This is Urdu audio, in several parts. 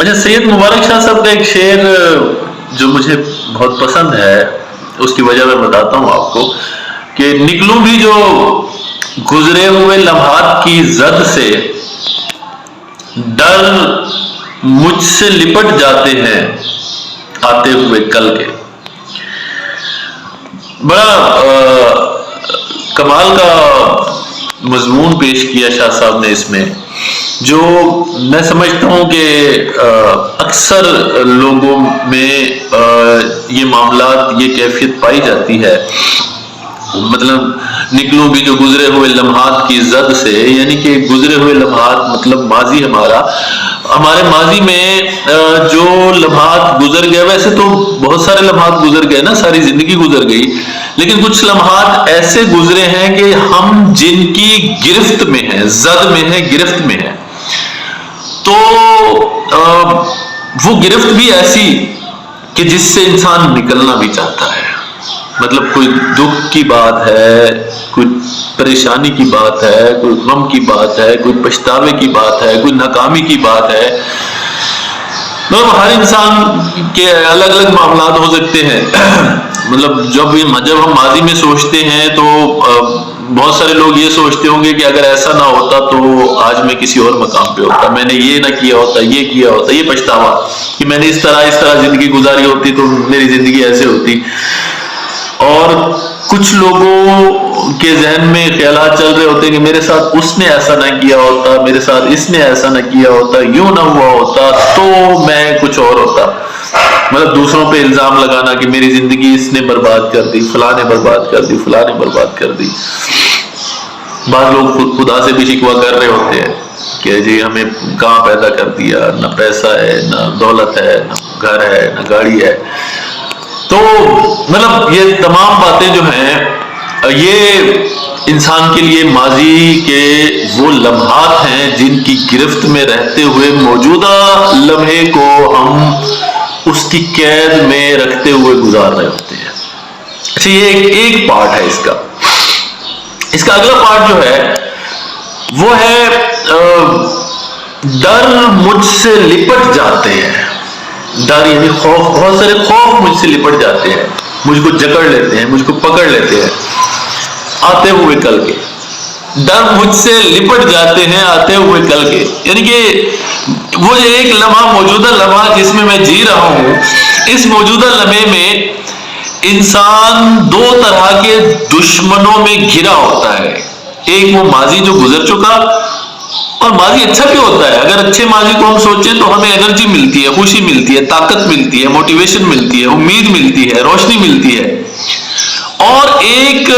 اچھا، سید مبارک شاہ صاحب کا ایک شعر جو مجھے بہت پسند ہے، اس کی وجہ میں بتاتا ہوں آپ کو کہ نکلوں بھی جو گزرے ہوئے لمحات کی زد سے، ڈر مجھ سے لپٹ جاتے ہیں آتے ہوئے کل کے۔ بڑا کمال کا مضمون پیش کیا شاہ صاحب نے اس میں، جو میں سمجھتا ہوں کہ اکثر لوگوں میں یہ معاملات، یہ کیفیت پائی جاتی ہے۔ مطلب نکلوں بھی جو گزرے ہوئے لمحات کی زد سے، یعنی کہ گزرے ہوئے لمحات مطلب ماضی ہمارے ماضی میں جو لمحات گزر گئے، ویسے تو بہت سارے لمحات گزر گئے نا، ساری زندگی گزر گئی، لیکن کچھ لمحات ایسے گزرے ہیں کہ ہم جن کی گرفت میں ہیں، زد میں ہیں، گرفت میں ہیں، تو وہ گرفت بھی ایسی کہ جس سے انسان نکلنا بھی چاہتا ہے۔ مطلب کوئی دکھ کی بات ہے، کوئی پریشانی کی بات ہے، کوئی غم کی بات ہے، کوئی پچھتاوے کی بات ہے، کوئی ناکامی کی بات ہے۔ مطلب ہر انسان کے الگ الگ معاملات ہو سکتے ہیں۔ مطلب جب ہم ماضی میں سوچتے ہیں تو بہت سارے لوگ یہ سوچتے ہوں گے کہ اگر ایسا نہ ہوتا تو آج میں کسی اور مقام پہ ہوتا، میں نے یہ نہ کیا ہوتا، یہ کیا ہوتا، یہ پچھتاوا کہ میں نے اس طرح زندگی گزاری ہوتی تو میری زندگی ایسے ہوتی۔ اور کچھ لوگوں کے ذہن میں خیالات چل رہے ہوتے ہیں کہ میرے ساتھ اس نے ایسا نہ کیا ہوتا، میرے ساتھ اس نے ایسا نہ کیا ہوتا، یوں نہ ہوا ہوتا تو میں کچھ اور ہوتا۔ مطلب دوسروں پہ الزام لگانا کہ میری زندگی اس نے برباد کر دی، فلاں نے برباد کر دی، فلاں نے برباد کر دی۔ بعض لوگ خدا سے بھی شکوہ کر رہے ہوتے ہیں کہ جی ہمیں کہاں پیدا کر دیا، نہ پیسہ ہے، نہ دولت ہے، نہ گھر ہے، نہ گاڑی ہے۔ تو مطلب یہ تمام باتیں جو ہیں، یہ انسان کے لیے ماضی کے وہ لمحات ہیں جن کی گرفت میں رہتے ہوئے موجودہ لمحے کو ہم اس کی قید میں رکھتے ہوئے گزار رہے ہوتے ہیں۔ اچھا، یہ ایک پارٹ ہے اس کا۔ اس کا اگلا پارٹ جو ہے وہ ہے ڈر مجھ سے لپٹ جاتے ہیں۔ ڈر یعنی خوف، بہت سارے خوف مجھ سے لپٹ جاتے ہیں، مجھ کو جکڑ لیتے ہیں، مجھ کو پکڑ لیتے ہیں آتے ہوئے کل کے۔ ڈر مجھ سے لپٹ جاتے ہیں آتے ہوئے کل کے، یعنی کہ وہ ایک لمحہ، موجودہ لمحہ جس میں جی رہا ہوں، اس موجودہ لمحے میں انسان دو طرح کے دشمنوں میں گھرا ہوتا ہے۔ ایک وہ ماضی جو گزر چکا، اور ماضی اچھا بھی ہوتا ہے، اگر اچھے ماضی کو ہم سوچیں تو ہمیں انرجی ملتی ہے، خوشی ملتی ہے، طاقت ملتی ہے، موٹیویشن ملتی ہے، امید ملتی ہے، روشنی ملتی ہے۔ اور ایک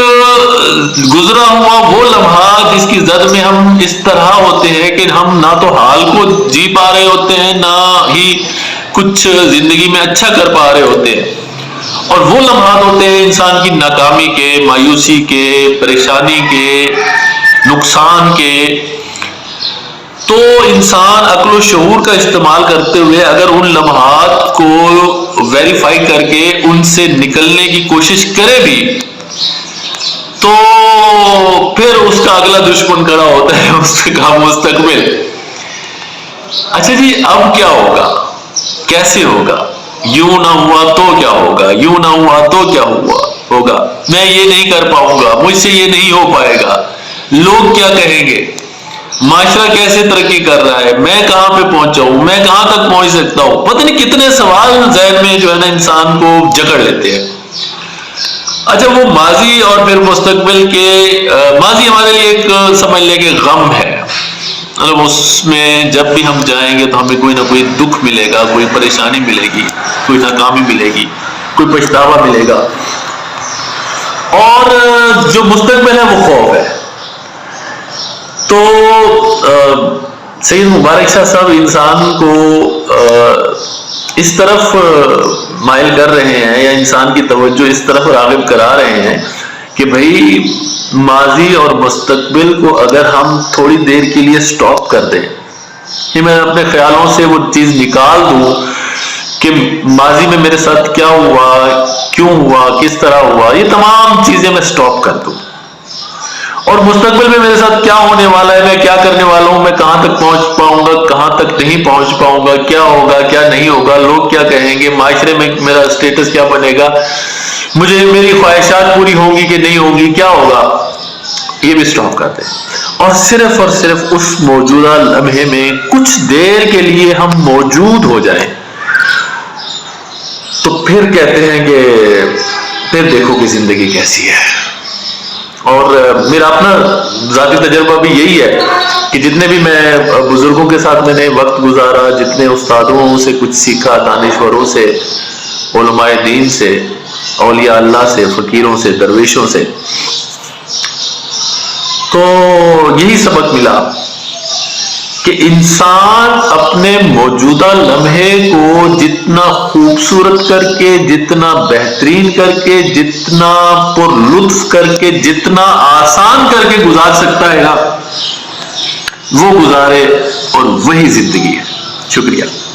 گزرا ہوا وہ لمحہ جس کی زد میں ہم اس طرح ہوتے ہیں کہ ہم نہ تو حال کو جی پا رہے ہوتے ہیں، نہ ہی کچھ زندگی میں اچھا کر پا رہے ہوتے ہیں۔ اور وہ لمحات ہوتے ہیں انسان کی ناکامی کے، مایوسی کے، پریشانی کے، نقصان کے۔ تو انسان عقل و شعور کا استعمال کرتے ہوئے اگر ان لمحات کو ویریفائی کر کے ان سے نکلنے کی کوشش کرے بھی، تو پھر اس کا اگلا دشمن کھڑا ہوتا ہے، اس کا مستقبل۔ اچھا جی، اب کیا ہوگا، کیسے ہوگا، یوں نہ ہوا تو کیا ہوگا، یوں نہ ہوا تو کیا ہوگا، میں یہ نہیں کر پاؤں گا، مجھ سے یہ نہیں ہو پائے گا، لوگ کیا کہیں گے، معاشرہ کیسے ترقی کر رہا ہے، میں کہاں پہ پہنچا ہوں، میں کہاں تک پہنچ سکتا ہوں۔ پتہ نہیں کتنے سوال ذہن میں جو ہے نا انسان کو جکڑ لیتے ہیں۔ اچھا، وہ ماضی اور پھر مستقبل کے، ماضی ہمارے لیے ایک سمجھ لے کہ غم ہے، مطلب اس میں جب بھی ہم جائیں گے تو ہمیں کوئی نہ کوئی دکھ ملے گا، کوئی پریشانی ملے گی، کوئی ناکامی ملے گی، کوئی پچھتاوا ملے گا۔ اور جو مستقبل ہے وہ خوف ہے۔ تو سید مبارک شاہ صاحب انسان کو اس طرف مائل کر رہے ہیں، یا انسان کی توجہ اس طرف راغب کرا رہے ہیں کہ بھائی ماضی اور مستقبل کو اگر ہم تھوڑی دیر کے لیے سٹاپ کر دیں، کہ میں اپنے خیالوں سے وہ چیز نکال دوں کہ ماضی میں میرے ساتھ کیا ہوا، کیوں ہوا، کس طرح ہوا، یہ تمام چیزیں میں سٹاپ کر دوں، اور مستقبل میں میرے ساتھ کیا ہونے والا ہے، میں کیا کرنے والا ہوں، میں کہاں تک پہنچ پاؤں گا، کہاں وہاں تک نہیں پہنچ پاؤں گا، کیا ہوگا کیا نہیں ہوگا، لوگ کیا کہیں گے، معاشرے میں میرا اسٹیٹس کیا بنے گا، مجھے میری خواہشات پوری ہوں گی کہ نہیں ہوں گی، کیا ہوگا، یہ بھی سٹاپ کرتے ہیں اور صرف اس موجودہ لمحے میں کچھ دیر کے لیے ہم موجود ہو جائیں تو پھر کہتے ہیں کہ پھر دیکھو کہ زندگی کیسی ہے۔ اور میرا اپنا ذاتی تجربہ بھی یہی ہے کہ جتنے بھی میں بزرگوں کے ساتھ میں نے وقت گزارا، جتنے استادوں سے کچھ سیکھا، دانشوروں سے، علماء دین سے، اولیاء اللہ سے، فقیروں سے، درویشوں سے، تو یہی سبق ملا کہ انسان اپنے موجودہ لمحے کو جتنا خوبصورت کر کے، جتنا بہترین کر کے، جتنا پر لطف کر کے، جتنا آسان کر کے گزار سکتا ہے نا، وہ گزارے، اور وہی زندگی ہے۔ شکریہ۔